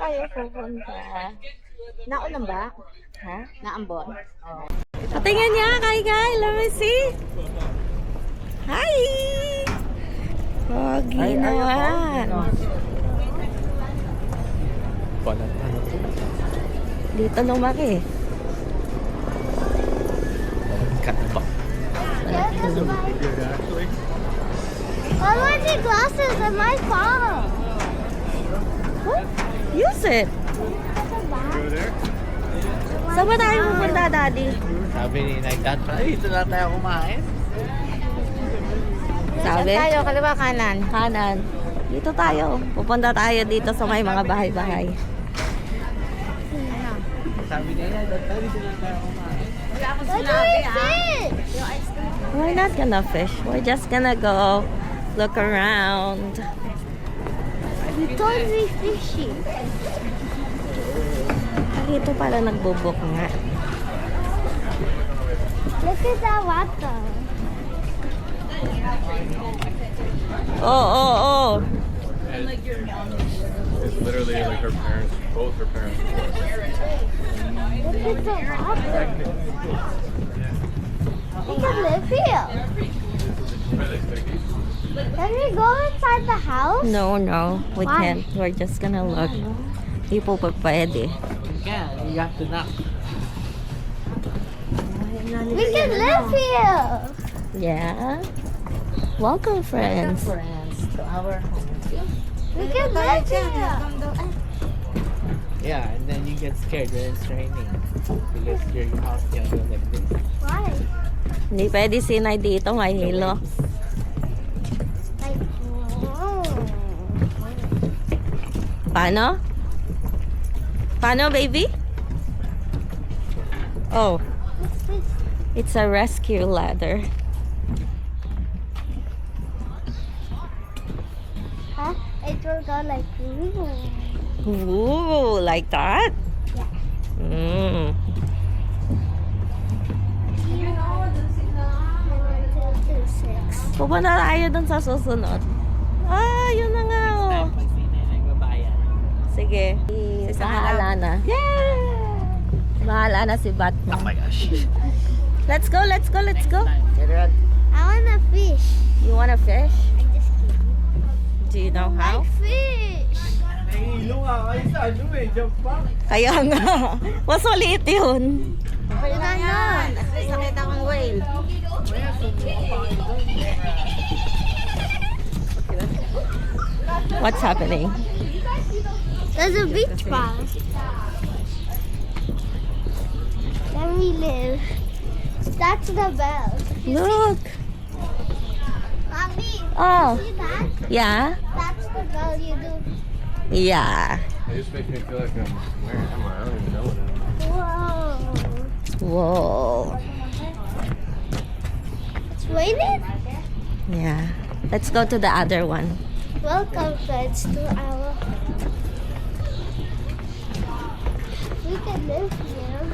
tayo pupunta? Naon ba? Ha? Naambon? Oh. Patingin niya, kay. Let me see. Hi! Pogi naman. Dito lumaki. Kataba. I want the glasses on my phone. Use it. Saan ba tayo pupunta, Daddy? Sabi ni Nagdad, dito na tayo kumain. Sabi? Saan tayo? Kaliwa kanan. Kanan. Dito tayo. Pupunta tayo dito sa may mga bahay-bahay. Sabi ni Nagdad, dito na tayo kumain. Wala akong What do sinabi we ah. fish? We're not gonna fish. We're just gonna go look around. We told we fishing. Dito pala nagbubok nga. Look at that water. Oh. It's literally like her parents, both her parents. Look at the water. We can live here. Can we go inside the house? No, we Why? can't. We're just gonna look. Di po pa pwede. Yeah, you have to knock. We can live here. Yeah. Welcome, friends. Friends to our home. We can live here. Yeah, and then you get scared when it's raining. Because your house can go like this. Why? Hindi pwede sinay dito, may hilo. Like, Paano? Paano, baby? Oh, what's this? it's a rescue ladder. Huh? It will go like, Ooh, like that? Mm. Pupunta tayo dun sa susunod. Ah, yun na nga. Oh. Pag sinay nagbabayan. Sige. Bahala na. Yeah! Bahala na si Batman. Oh my gosh. Let's go. Get it? I wanna fish. You wanna fish? I'm just kidding. Do you know how? Like fish. Kaya nga. Mas maliit yun. Okay na yan. At least nakita kong whale. What's happening? There's a beach bar. Can we live? That's the bell. Look. Mommy, Oh. see that? Yeah? That's the bell you do. Yeah. It just makes me feel like where am I? I don't even know what I'm. Whoa. Whoa. It's raining? Yeah. Let's go to the other one. Welcome, friends, to our home. We can live here.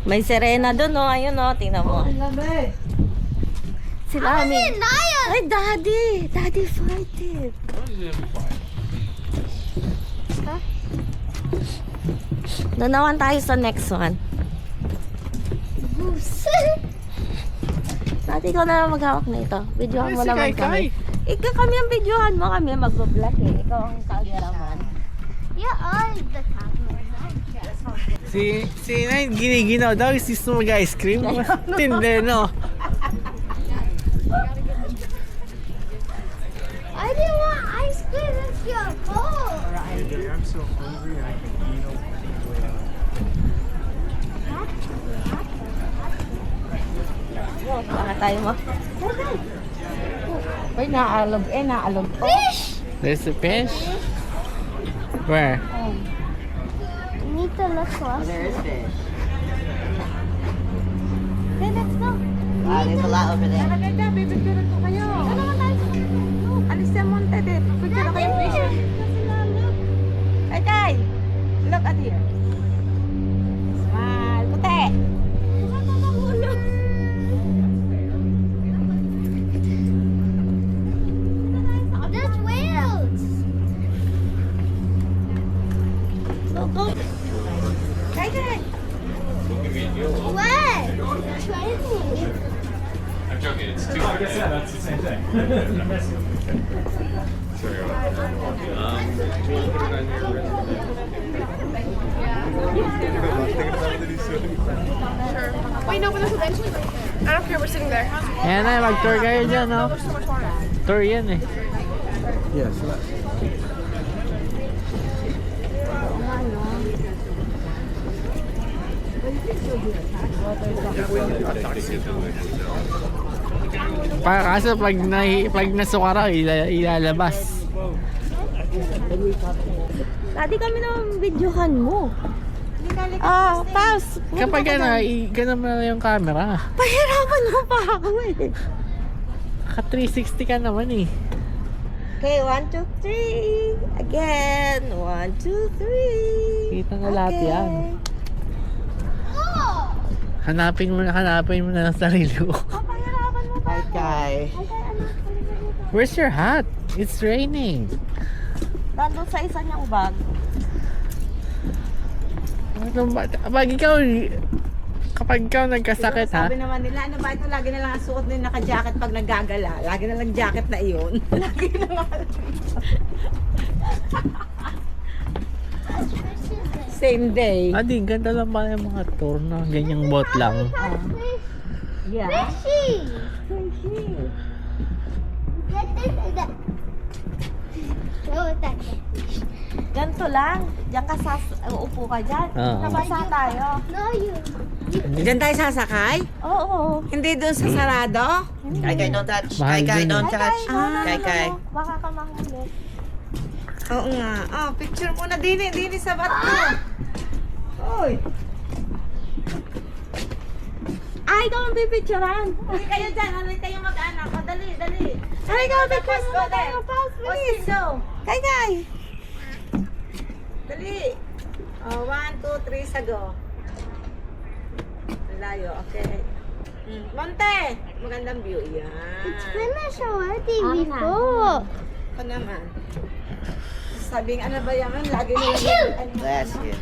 May sirena dun, oh. Ayun, oh. Tingnan mo. Si Mami. Lion! Ay, Daddy. Daddy farted. Huh? Doon naman tayo sa next one. Goose. Dati ikaw na lang maghawak na ito. Videohan mo Si naman Kai Kai. kami. Ikaw kami ang videohan mo. Kami ang magbablog eh. Ikaw ang cameraman. You are the camera. Si Nay, giniginaw daw. Gusto mo mag-ice cream? Tindi, no? I didn't want ice cream. It's your fault. I'm so hungry. I can eat Baka tayo mo. Uy, naalog. Naalog. Fish! There's a fish? Where? You need to look close. There is fish. Okay, let's go. There's a lot over there. Ganda, bibigyan ko kayo. Alis sa monte, babe. Bibigyan ko kayo fish. Ay, Kai. Look at here. Smile. Puti. There's whales. Like I said, that's the same thing. Sorry. Can you put it on your wrist? Wait, no, but there's a bench right there. I don't care, we're sitting there. Ayan na, mag-tour kayo dyan, no? There's so much more. Tour yan eh. Yes. Para kaso pag nasuka raw, ilalabas. Dati kami naman videohan mo. Pause. Kapag ganun mo na yung camera. Pahirapan mo pa ako eh. Ka 360 ka naman eh. Okay, 1, 2, 3. Again. 1, 2, 3. Kita na lahat yan. Hanapin mo na ang sarili mo. Pahirapan mo pa. Kai. Where's your hat? It's raining. Nandun sa isa niyang bag. Kapag ikaw nagkasakit ha, Sabi naman nila, ano ba ito? Lagi na lang ang suot nila naka-jacket pag naggagala. Lagi na lang jacket na iyon. Lagi na lang. Same day. adi, ganda lang pala yung mga tour na ganyang boat lang. Yeah. Fishy. Get this and that. Throw it that way. Ganito lang. Diyan ka uupo ka dyan. Oo. Nabasa tayo. No, you. Diyan tayo sasakay? Oo. Hindi doon sa sarado? Kai, don't touch. Mahal din. don't Ay, touch. Kai, Kai. Baka ka mahulog. Oo nga. Oh, picture muna dini sa bato. Oy. Ay, ikaw ang pipicturean. Hindi kayo dyan. Ano kayo mag-anak? O, dali. Ay, ikaw ang picture Go mo there. tayo. Pause, O, please. go. Kay. Dali. Oh, 1, 2, 3, sago. Layo, okay. Monte! Magandang view. Yan. It's finished already Okay. before. Ako naman. Sabing ano ba yan? Lagi nila. Bless you.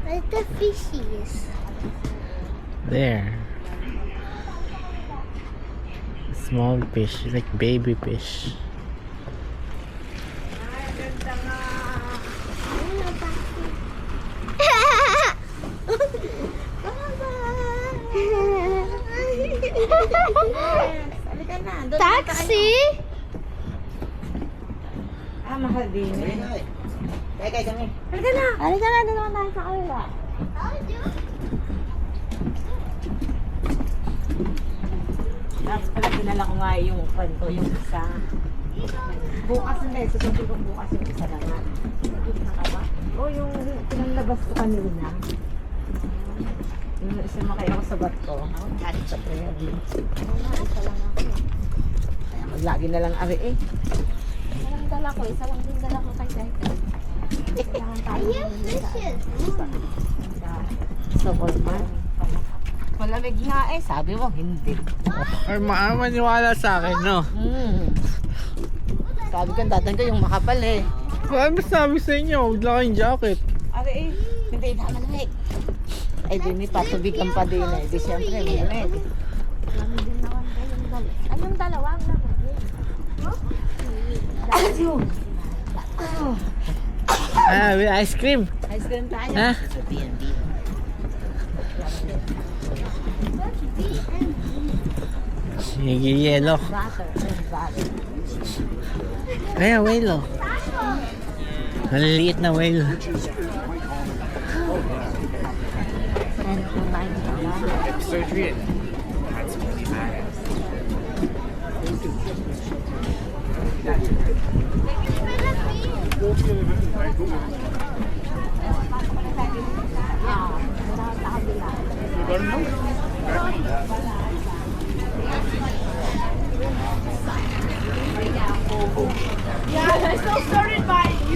Where's the fishies? There. Small fish, like baby fish. Halika na. Doon Taxi? mahal din eh. Kaya kami. Halika na, doon naman tayo sa kanila. Tapos pala dinala ko nga yung kwento, yung isa. Bukas na eh. Susunod ko bukas yung isa naman. O yung pinanlabas ko kanina. Yung isa makaya ako sa bat ko. Catch up na yan. Isa lang ako. Lagi na lang ari eh. Walang dala ko, isa lang din dala ko kay Dayton. Kailangan I tayo. hear fishes. Sa Walmart. Malamig nga eh. Sabi mo, hindi. Ay, maniwala sa akin, no? Sabi ko, datan ko yung makapal eh. Ano sabi sa inyo? Huwag lang kayong jacket. Ari eh, hindi na malamig. Ay, di patubigan pa din eh. Di siyempre, malamig. Marami din naman kayong dala. Ay, yung dalawang naman. With ice cream. Ice cream tayo. Ha? Sa B&B. Yelo. Butter. Butter. Kaya whale, oh. Maliliit na whale. Surgery. That's really badass.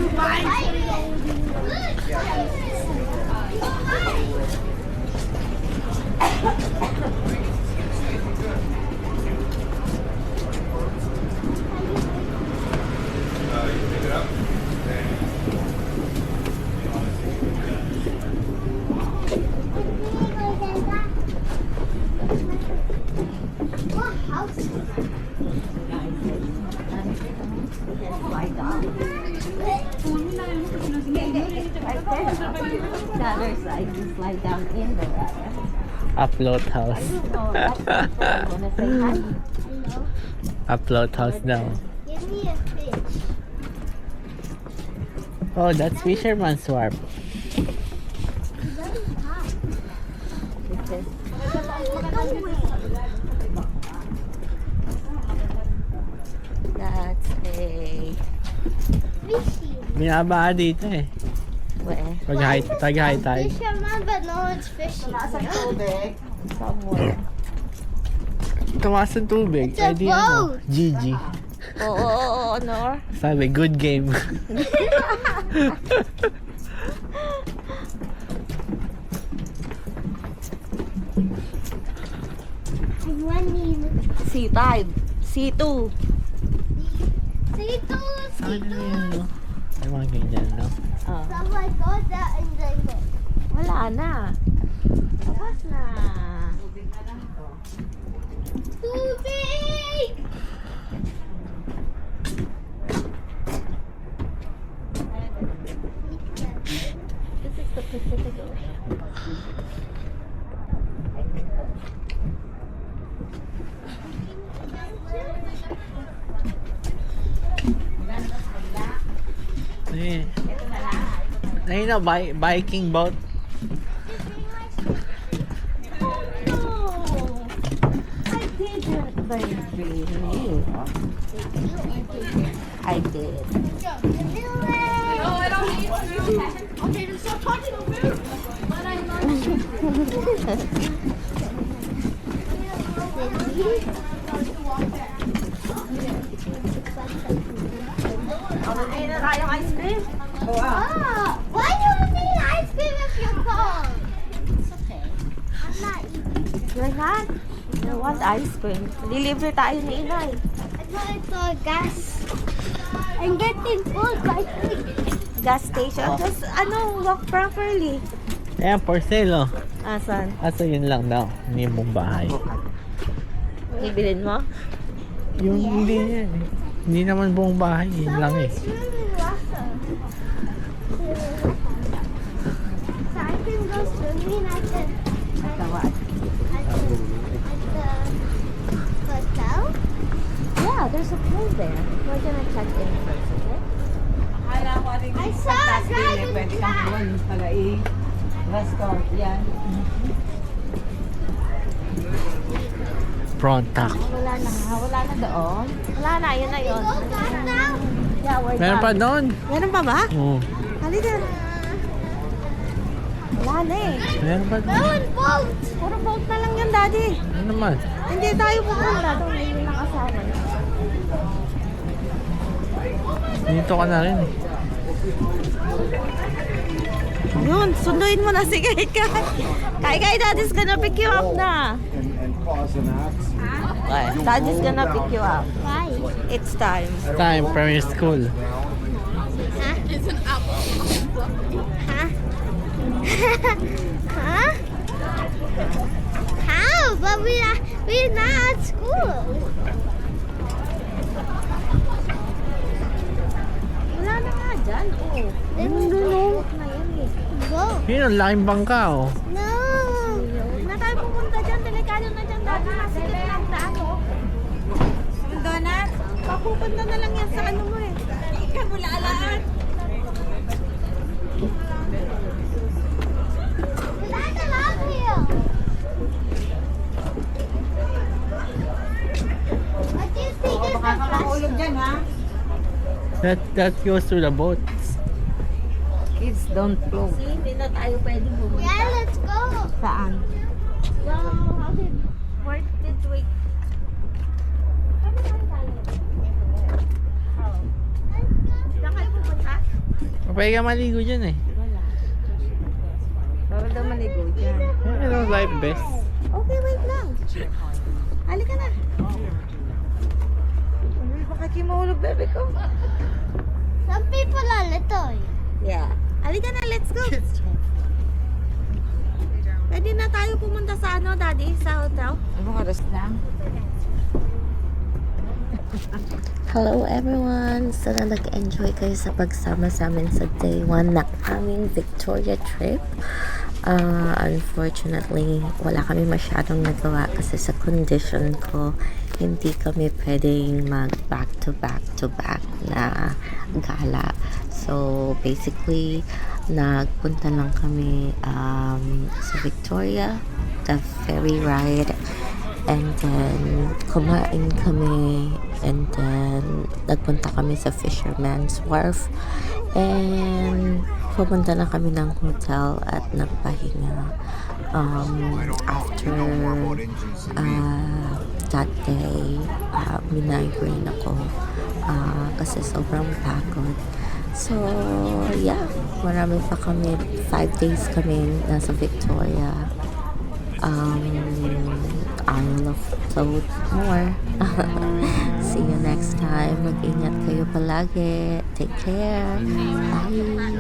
other side, you slide down in the water. Upload house. Oh, that's you wanna say hi? Hello. Upload house daw. Give me a fish. Oh, that's Fisherman's Wharf. Very hot. That's a... Fishy. Binaba dito eh. Where? Pag-high tide. Fisherman, but no one's fishing. Somewhere. Tumaas ang tubig. It's a Eh, di ano, boat. GG. Oo, Nor. Sabi, good game. I'm running. C5. C2. See, those Ano na yun, no? May mga ganyan, no? Oh. So I go that and then go. Wala na. Tapos na. Too big! This is the Pacific Ocean. Eh. Ayun na, biking boat. No! I didn't, baby. I did. Ayun na tayong ice cream. Ah, why do you need ice cream if you're cold? It's okay. I'm not eating. You're not? You want ice cream? Deliver tayo ni Inay. I thought I saw gas. I'm getting full by Gas station. Just, walk properly. Ayan, for sale, oh. Asan? Kaso yun lang daw. Hindi mong bahay. Ibilin mo? Yung hindi yan eh. Hindi naman buong bahay. Yun lang eh. It's really awesome. So I can go swimming at the Tawad. at the hotel. Yeah, there's a pool there. We're gonna check in first, okay? I saw a dragonfly. Restaurant yan. Prawn tack. Wala na nga. Wala na doon. Wala na. Yun na yun. Go back now. Yeah, we're Meron pa done. doon. Meron pa ba? Oo. Halika. Wala na eh. Meron pa doon. Going boat. Puro boat na lang yan, Daddy. Ano naman? Hindi tayo pupunta doon. Yun lang kasama. Dito ka na rin eh. Yun, sunduin mo na si Kai. Kai, Daddy's gonna pick you up na. And cause an accident. Daddy's gonna pick you up. Why? It's time. Time, primary school. Huh? It's an apple. Huh? Huh? How? But we're not at school. Wala na nga dyan. Oh. Then we Boat na yan eh. go. Yun, ang laking bangka oh. No. Huwag na tayo pupunta dyan. Delikado na dyan, Daddy. Masikip na ang daan, oh. Donna, papupunta na lang yan sa ano mo eh. Ikaw mo lalaan. That's a love hill. What do you think is the best? That goes to the boats. Kids don't float. See, hindi na tayo pwede pumunta. Yeah, let's go. Saan? Where did we... Saan kayo pupunta? Pwede ka maligo dyan eh. Wala. Bawal daw maligo dyan. Yan ang life best. Okay, wait lang. Halika na. Uy, baka kimahulog, bebe ko. Some people are little. Yeah. Halika na, let's go. Pwede na tayo pumunta sa Daddy? Sa hotel? Ano oras lang? Hello everyone! Sana nag-enjoy kayo sa pagsama sa amin sa day 1 na aming Victoria trip. Unfortunately, wala kami masyadong nagawa kasi sa condition ko, hindi kami pwedeng mag back to back na gala. So basically, nagpunta lang kami sa Victoria, the ferry ride, and then kumain kami, and then nagpunta kami sa Fisherman's Wharf, and pupunta na kami ng hotel at nagpahinga. After that day, minagreen ako kasi sobrang pagod. So yeah, marami pa kami, 5 days kami nasa Victoria. Isle of Float more. See you next time. Mag-ingat kayo palagi. Take care. Bye.